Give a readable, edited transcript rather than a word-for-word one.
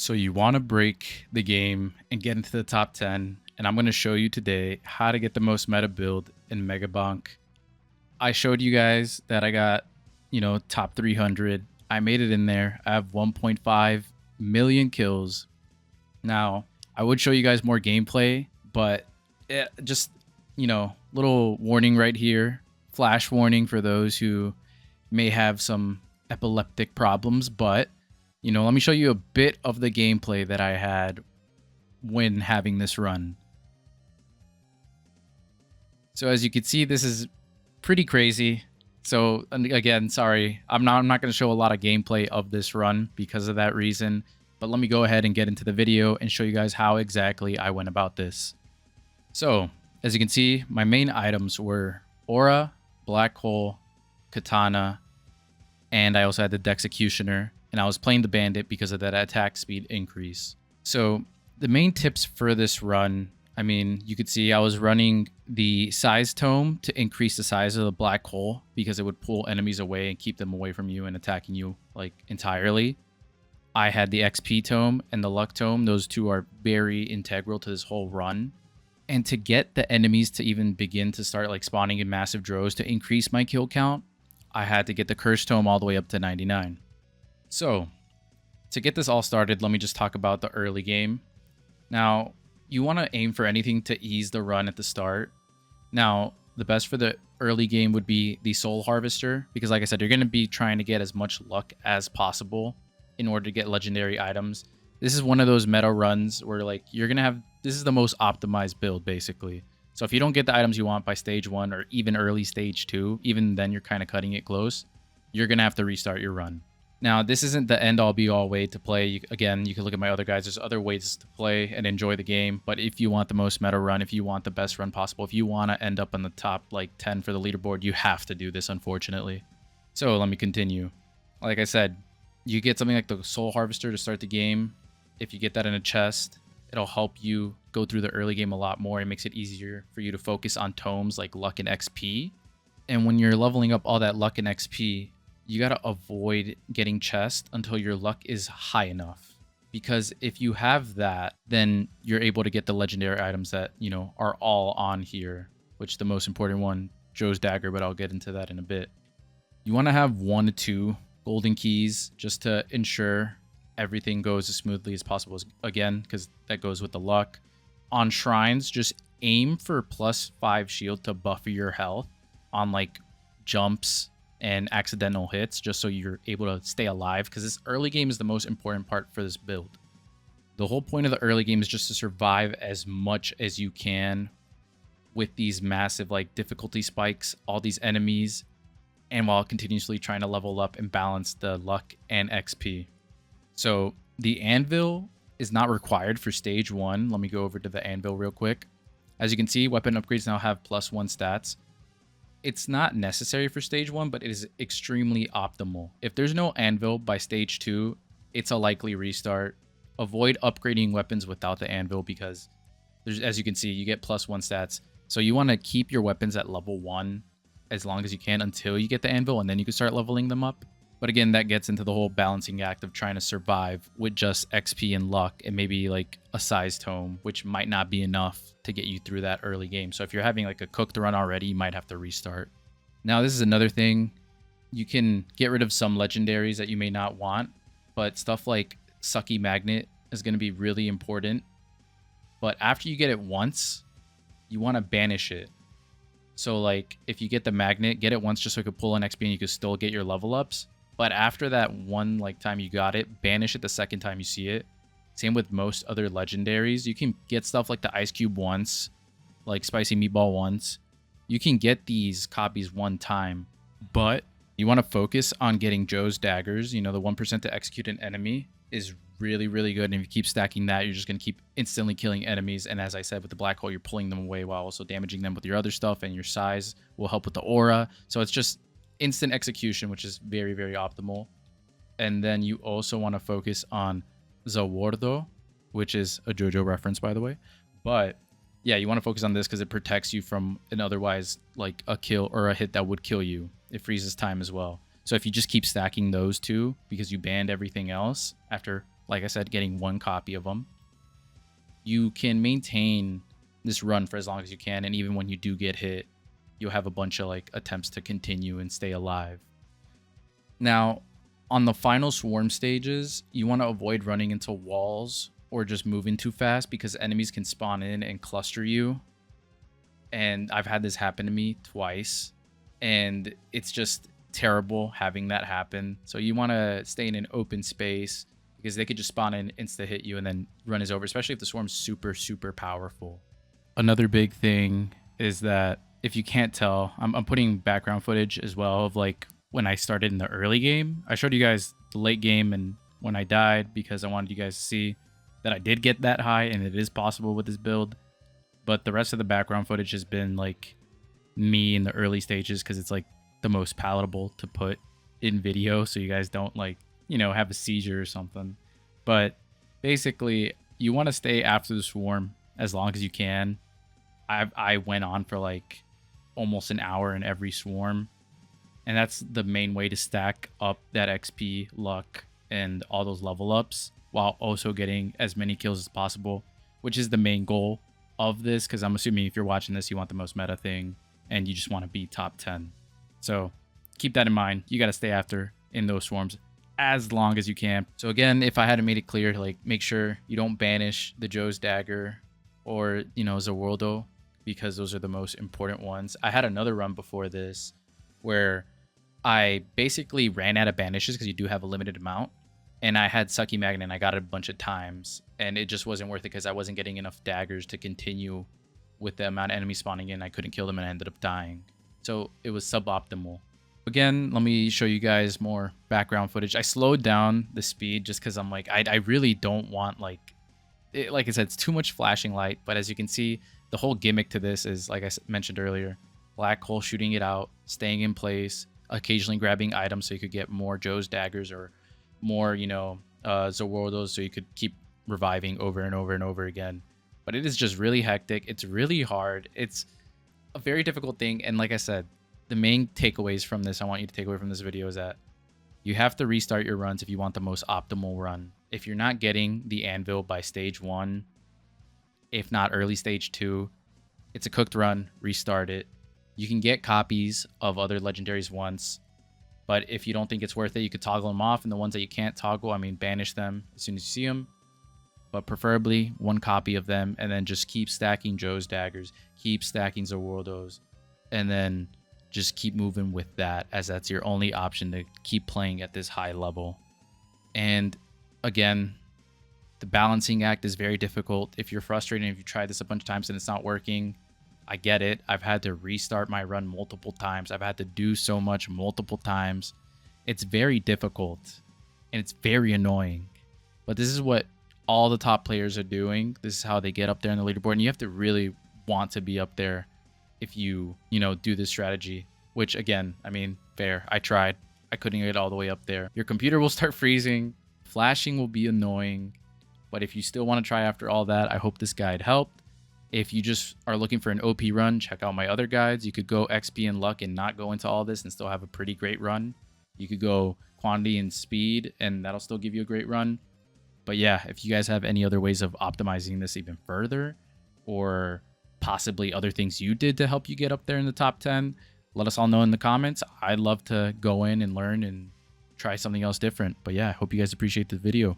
So you want to break the game and get into the top 10, and I'm going to show you today how to get the most meta build in Megabonk. I showed you guys that I got, top 300. I made it in there. I have 1.5 million kills. Now, I would show you guys more gameplay, but just, little warning right here. Flash warning for those who may have some epileptic problems, but let me show you a bit of the gameplay that I had when having this run. So as you can see, this is pretty crazy. So again, sorry, I'm not going to show a lot of gameplay of this run because of that reason. But let me go ahead and get into the video and show you guys how exactly I went about this. So as you can see, my main items were Aura, Black Hole, Katana, and I also had the Dexecutioner. And I was playing the Bandit because of that attack speed increase. So the main tips for this run, you could see I was running the size tome to increase the size of the black hole because it would pull enemies away and keep them away from you and attacking you like entirely. I had the XP tome and the luck tome. Those two are very integral to this whole run. And to get the enemies to even begin to start like spawning in massive droves to increase my kill count, I had to get the curse tome all the way up to 99. So, to get this all started, let me just talk about the early game. Now, you want to aim for anything to ease the run at the start. Now, the best for the early game would be the Soul Harvester, because like I said, you're going to be trying to get as much luck as possible in order to get legendary items. This is one of those meta runs where like you're going to have, this is the most optimized build basically. So if you don't get the items you want by stage 1 or even early stage 2, even then you're kind of cutting it close, you're going to have to restart your run. Now, this isn't the end-all be-all way to play. Again, you can look at my other guys. There's other ways to play and enjoy the game. But if you want the most meta run, if you want the best run possible, if you want to end up in the top like 10 for the leaderboard, you have to do this, unfortunately. So let me continue. Like I said, you get something like the Soul Harvester to start the game. If you get that in a chest, it'll help you go through the early game a lot more. It makes it easier for you to focus on tomes like luck and XP. And when you're leveling up all that luck and XP, you got to avoid getting chest until your luck is high enough. Because if you have that, then you're able to get the legendary items that, are all on here. Which the most important one, Joe's Dagger, but I'll get into that in a bit. You want to have 1 to 2 golden keys just to ensure everything goes as smoothly as possible. Again, because that goes with the luck. On shrines, just aim for +5 shield to buffer your health on like jumps and accidental hits, just so you're able to stay alive, because this early game is the most important part for this build. The whole point of the early game is just to survive as much as you can with these massive like difficulty spikes, all these enemies, and while continuously trying to level up and balance the luck and XP. So the anvil is not required for stage 1. Let me go over to the anvil real quick. As you can see, weapon upgrades now have +1 stats. It's not necessary for stage 1, but it is extremely optimal. If there's no anvil by stage 2, it's a likely restart. Avoid upgrading weapons without the anvil because, as you can see, you get +1 stats. So you want to keep your weapons at level 1 as long as you can until you get the anvil, and then you can start leveling them up. But again, that gets into the whole balancing act of trying to survive with just XP and luck and maybe like a size tome, which might not be enough to get you through that early game. So if you're having like a cooked run already, you might have to restart. Now, this is another thing. You can get rid of some legendaries that you may not want, but stuff like Sucky Magnet is going to be really important. But after you get it once, you want to banish it. So like if you get the magnet, get it once just so you could pull an XP and you could still get your level ups. But after that one like time you got it, banish it the second time you see it. Same with most other legendaries. You can get stuff like the Ice Cube once, like Spicy Meatball once. You can get these copies one time, but you want to focus on getting Joe's Daggers. The 1% to execute an enemy is really, really good. And if you keep stacking that, you're just going to keep instantly killing enemies. And as I said, with the black hole, you're pulling them away while also damaging them with your other stuff, and your size will help with the aura. So it's just instant execution, which is very, very optimal. And then you also want to focus on Zawardo, which is a JoJo reference, by the way. But yeah, you want to focus on this because it protects you from an otherwise like a kill or a hit that would kill you. It freezes time as well. So if you just keep stacking those two because you banned everything else after like I said, getting 1 copy of them, you can maintain this run for as long as you can. And even when you do get hit, you'll have a bunch of like attempts to continue and stay alive. Now, on the final swarm stages, you want to avoid running into walls or just moving too fast because enemies can spawn in and cluster you. And I've had this happen to me twice, and it's just terrible having that happen. So you want to stay in an open space because they could just spawn in, insta hit you, and then run is over, especially if the swarm's super, super powerful. Another big thing is that if you can't tell, I'm putting background footage as well of like when I started in the early game. I showed you guys the late game and when I died because I wanted you guys to see that I did get that high and it is possible with this build. But the rest of the background footage has been like me in the early stages because it's like the most palatable to put in video so you guys don't like, you know, have a seizure or something. But basically, you want to stay after the swarm as long as you can. I went on for like almost an hour in every swarm, and that's the main way to stack up that XP, luck, and all those level ups while also getting as many kills as possible, which is the main goal of this, because I'm assuming if you're watching this, you want the most meta thing and you just want to be top 10. So keep that in mind. You got to stay after in those swarms as long as you can. So again, if I hadn't made it clear, like make sure you don't banish the Joe's Dagger or, you know, Zawoldo, because those are the most important ones. I had another run before this where I basically ran out of banishes because you do have a limited amount. And I had Sucky Magnet and I got it a bunch of times. And it just wasn't worth it because I wasn't getting enough daggers to continue with the amount of enemies spawning in. I couldn't kill them and I ended up dying. So it was suboptimal. Again, let me show you guys more background footage. I slowed down the speed just because I'm like, I really don't want like I said, it's too much flashing light. But as you can see, the whole gimmick to this is, like I mentioned earlier, black hole shooting it out, staying in place, occasionally grabbing items so you could get more Joe's Daggers or more, you know, Zawoldos so you could keep reviving over and over and over again. But it is just really hectic. It's really hard. It's a very difficult thing. And like I said, the main takeaways from this, I want you to take away from this video is that you have to restart your runs if you want the most optimal run. If you're not getting the anvil by stage 1, if not early stage 2, it's a cooked run, restart it. You can get copies of other legendaries once, but if you don't think it's worth it, you could toggle them off. And the ones that you can't toggle, I mean, banish them as soon as you see them. But preferably 1 copy of them, and then just keep stacking Joe's Daggers, keep stacking Zawoldos, and then just keep moving with that, as that's your only option to keep playing at this high level. And again, the balancing act is very difficult. If you're frustrated, if you tried this a bunch of times and it's not working, I get it. I've had to restart my run multiple times. I've had to do so much multiple times. It's very difficult and it's very annoying. But this is what all the top players are doing. This is how they get up there in the leaderboard. And you have to really want to be up there if you know, do this strategy. Which again, I mean, fair. I tried. I couldn't get all the way up there. Your computer will start freezing. Flashing will be annoying. But if you still want to try after all that, I hope this guide helped. If you just are looking for an OP run, check out my other guides. You could go XP and luck and not go into all this and still have a pretty great run. You could go quantity and speed and that'll still give you a great run. But yeah, if you guys have any other ways of optimizing this even further, or possibly other things you did to help you get up there in the top 10, let us all know in the comments. I'd love to go in and learn and try something else different. But yeah, I hope you guys appreciate the video.